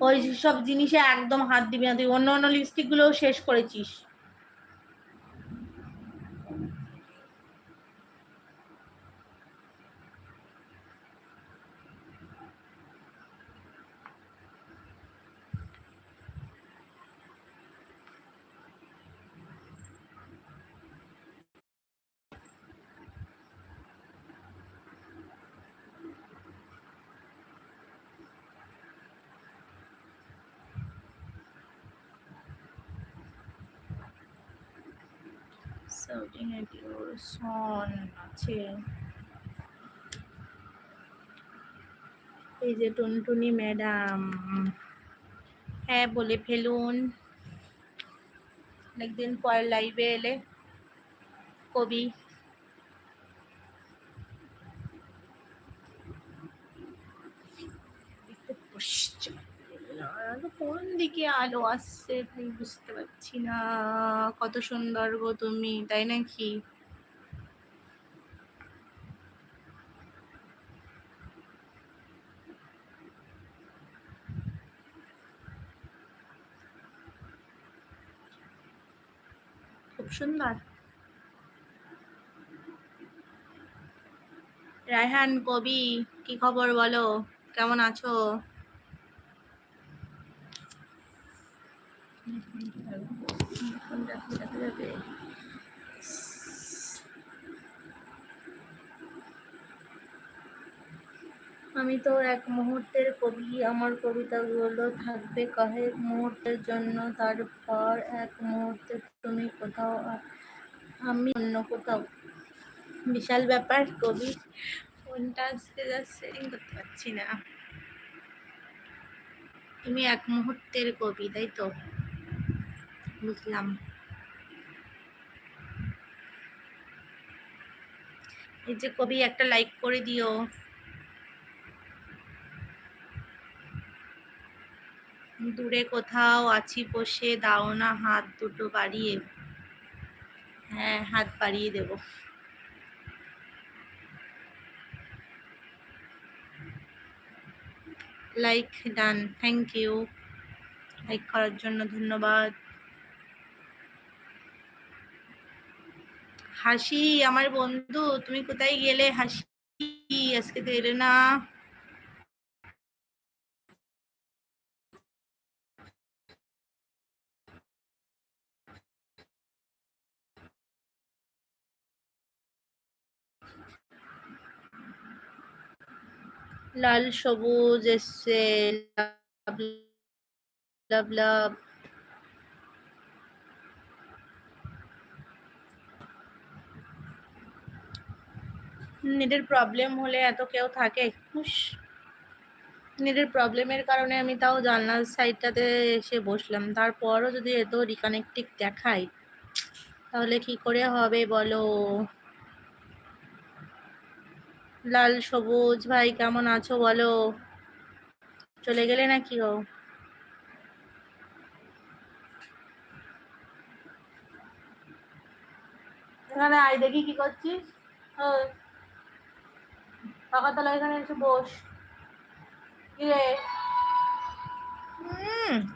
ওই সব জিনিসে একদম হাত দিবি না, তুই অন্য অন্য লিপস্টিক গুলোও শেষ করেছিস। আছে এই যে টুনটুনি ম্যাডাম, হ্যাঁ বলে ফেলুন। অনেকদিন পর লাইভে এলে কবি। কোন দিকে আলো আসছে তাই বুঝতে পারছি না। কত সুন্দর গো তুমি, তাই নাকি? খুব সুন্দর। রায়হান কবি, কি খবর বলো, কেমন আছো? আমি তো এক মুহূর্তের কবি, আমার কবিতাগুলো থাকবে কয়েক মুহূর্তের জন্য, তারপর এক মুহূর্তে তুমি কোথাও আমি অন্য কোথাও। বিশাল ব্যাপার কবি। ফোনটা আজকে সেটিং করতে পারছি না। তুমি এক মুহূর্তের কবি, তাই তো? বুঝলাম। এই যে কবি, একটা লাইক করে দিও। দূরে কোথাও আছি বসে, দাও না হাত দুটো বাড়িয়ে। হ্যাঁ, হাত বাড়িয়ে দেব। Like done, thank you. Like করার জন্য ধন্যবাদ। হাসি আমার বন্ধু, তুমি কোথায় গেলে হাসি? আজকে তো এলে না। লাল সবুজ এসছে, লাভ লাভ লাভ। নেটের প্রবলেম হলে এত কেউ থাকে? নেটের প্রবলেমের কারণে আমি তাও জানলার সাইডটাতে এসে বসলাম, তারপরও যদি এত রিকানেক্টিং দেখায় তাহলে কি করে হবে বলো? লাল সবুজ ভাই কেমন আছো বলো? চলে গেলে নাকি গো? এখানে আয় দেখি কি করছিস। সকালবেলা এখানে এসে বস। কি রে?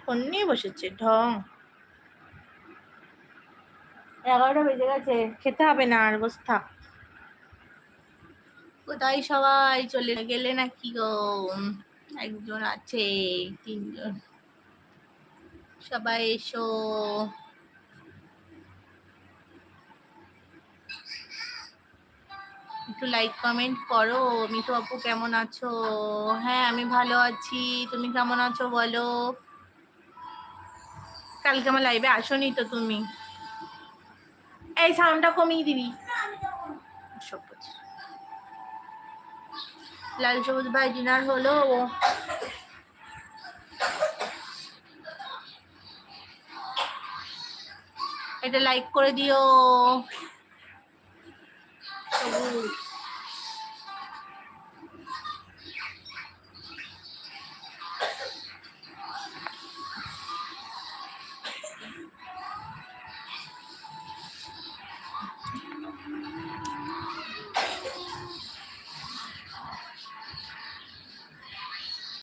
ফোন নিয়ে বসেছে ঢং। 11টা বেজে গেছে, খেতে হবে না আর, বস থাক। কোথায় সবাই চলে গেলে নাকি গো? একজন আছে, তিনজন। সবাই এসো। একটু লাইক কমেন্ট করো। মিঠু আপু কেমন আছো? হ্যাঁ আমি ভালো আছি, তুমি কেমন আছো বলো? কালকে আমার লাইভে আসোনি তো তুমি। এই সাউন্ডটা কমিয়ে দিবি। লাল সবুজ ভাই ডিনার হলো? এটা লাইক করে দিও। সবুজ